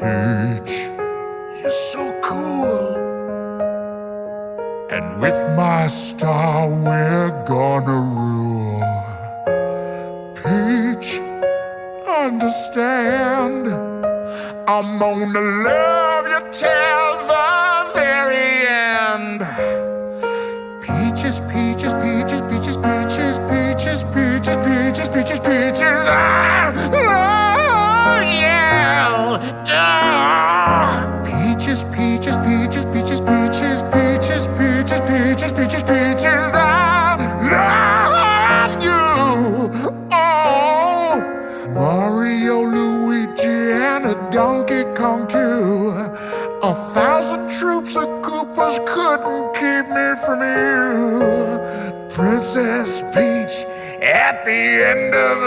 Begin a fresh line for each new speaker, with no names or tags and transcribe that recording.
Peach, you're so cool. And with my star we're gonna rule. Peach, understand, I'm gonna love you till the very end. Peaches, peaches, peaches, peaches, peaches, peaches, peaches, peaches, peaches, peaches. Oh, yeah. Peaches, peaches, peaches, peaches, peaches, peaches, peaches, peaches, peaches, peaches. I love you. Oh, Mario, Luigi, and a Donkey Kong too. 1,000 troops of Koopas couldn't keep me from you. Princess Peach at the end of the